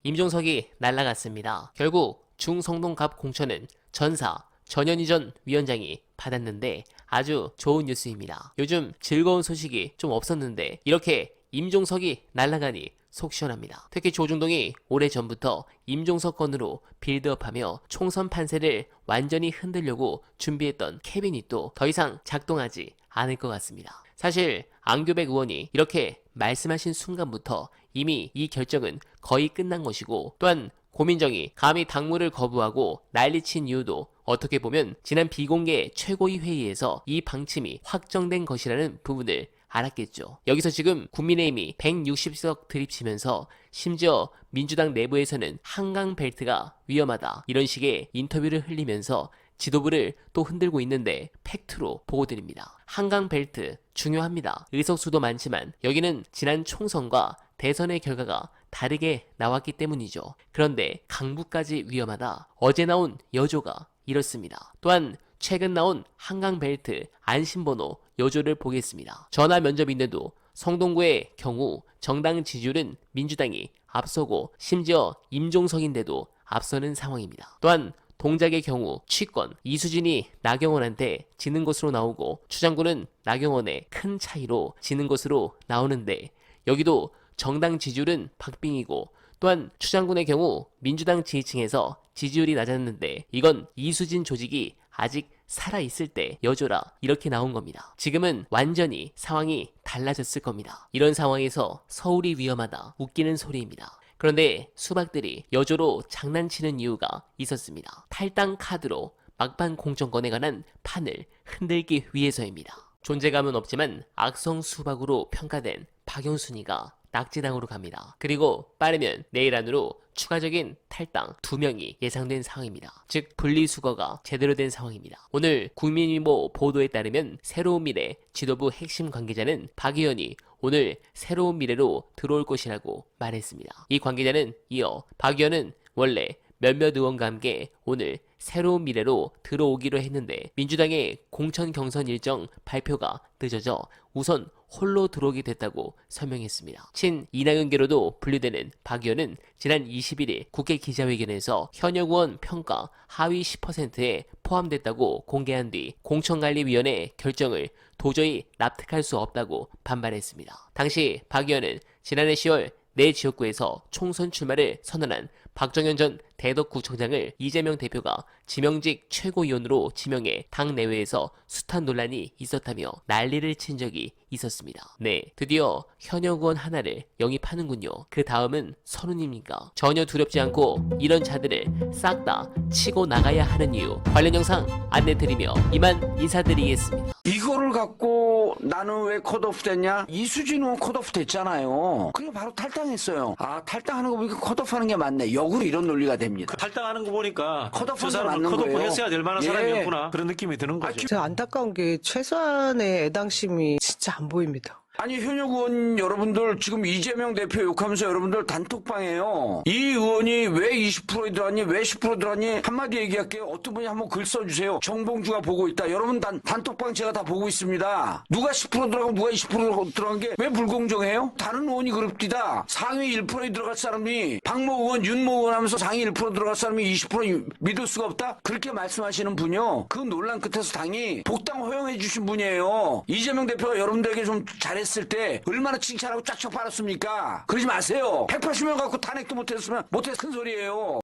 임종석이 날아갔습니다. 결국 중성동갑 공천은 전현희 전 위원장이 받았는데 아주 좋은 뉴스입니다. 요즘 즐거운 소식이 좀 없었는데 이렇게 임종석이 날아가니 속 시원합니다. 특히 조중동이 오래전부터 임종석 건으로 빌드업하며 총선 판세를 완전히 흔들려고 준비했던 캐비닛도 더 이상 작동하지 않을 것 같습니다. 사실 안교백 의원이 이렇게 말씀하신 순간부터 이미 이 결정은 거의 끝난 것이고, 또한 고민정이 감히 당무를 거부하고 난리친 이유도 어떻게 보면 지난 비공개 최고위 회의에서 이 방침이 확정된 것이라는 부분을 알았겠죠. 여기서 지금 국민의힘이 160석 드립치면서 심지어 민주당 내부에서는 한강 벨트가 위험하다 이런 식의 인터뷰를 흘리면서 지도부를 또 흔들고 있는데 팩트로 보고드립니다. 한강 벨트 중요합니다. 의석수도 많지만 여기는 지난 총선과 대선의 결과가 다르게 나왔기 때문이죠. 그런데 강북까지 위험하다. 어제 나온 여조가 이렇습니다. 또한 최근 나온 한강벨트 안심번호 여조를 보겠습니다. 전화 면접인데도 성동구의 경우 정당 지지율은 민주당이 앞서고 심지어 임종석인데도 앞서는 상황입니다. 또한 동작의 경우 취권 이수진이 나경원한테 지는 것으로 나오고 추장군은 나경원에 큰 차이로 지는 것으로 나오는데 여기도 정당 지지율은 박빙이고, 또한 추장군의 경우 민주당 지지층에서 지지율이 낮았는데 이건 이수진 조직이 아직 살아있을 때 여조라 이렇게 나온 겁니다. 지금은 완전히 상황이 달라졌을 겁니다. 이런 상황에서 서울이 위험하다 웃기는 소리입니다. 그런데 수박들이 여조로 장난치는 이유가 있었습니다. 탈당 카드로 막판 공천권에 관한 판을 흔들기 위해서입니다. 존재감은 없지만 악성 수박으로 평가된 박영순이가 낙지당으로 갑니다. 그리고 빠르면 내일 안으로 추가적인 탈당 2명이 예상된 상황입니다. 즉 분리수거가 제대로 된 상황입니다. 오늘 국민일보 보도에 따르면 새로운 미래 지도부 핵심 관계자는 박 의원이 오늘 새로운 미래로 들어올 것이라고 말했습니다. 이 관계자는 이어 박 의원은 원래 몇몇 의원과 함께 오늘 새로운 미래로 들어오기로 했는데 민주당의 공천 경선 일정 발표가 늦어져 우선 홀로 들어오게 됐다고 설명했습니다. 친 이낙연계로도 분류되는 박 의원은 지난 21일 국회 기자회견에서 현역 의원 평가 하위 10%에 포함됐다고 공개한 뒤 공천관리위원회 결정을 도저히 납득할 수 없다고 반발했습니다. 당시 박 의원은 지난해 10월 내 지역구에서 총선 출마를 선언한 박정현 전 대덕구청장을 이재명 대표가 지명직 최고위원으로 지명해 당 내외에서 숱한 논란이 있었다며 난리를 친 적이 있었습니다. 네, 드디어 현역 의원 하나를 영입하는군요. 그 다음은 선훈입니까? 전혀 두렵지 않고 이런 자들을 싹 다 치고 나가야 하는 이유 관련 영상 안내드리며 이만 인사드리겠습니다. 이거를 갖고 나는 왜 컷오프 됐냐? 이수진 의원 컷오프 됐잖아요. 그냥 바로 탈당했어요. 아, 탈당하는 거 보니까 컷오프 하는 게 맞네. 역으로 이런 논리가 됩니다. 탈당하는 거 보니까 컷오프 저 사람은 맞는 컷오프 거예요. 했어야 될 만한 예. 사람이었구나 그런 느낌이 드는 거죠. 제가 안타까운 게 최소한의 애당심이 진짜 안 보입니다. 아니 현역 의원 여러분들 지금 이재명 대표 욕하면서 여러분들 단톡방이에요. 이 의원이 왜 20%에 들어왔니? 왜 10% 들어왔니? 한마디 얘기할게요. 어떤 분이 한번 글 써주세요. 정봉주가 보고 있다. 여러분 단톡방 제가 다 보고 있습니다. 누가 10% 들어가고 누가 20% 들어간 게 왜 불공정해요? 다른 의원이 그럽디다. 상위 1%에 들어갈 사람이 박모 의원, 윤모 의원 하면서 상위 1% 들어갈 사람이 20% 믿을 수가 없다? 그렇게 말씀하시는 분이요. 그 논란 끝에서 당이 복당 허용해 주신 분이에요. 이재명 대표가 여러분들에게 좀 잘했을 때 얼마나 칭찬하고 쫙쫙 빨았습니까? 그러지 마세요. 180명 갖고 탄핵도 못했으면 못해서 큰 소리예요.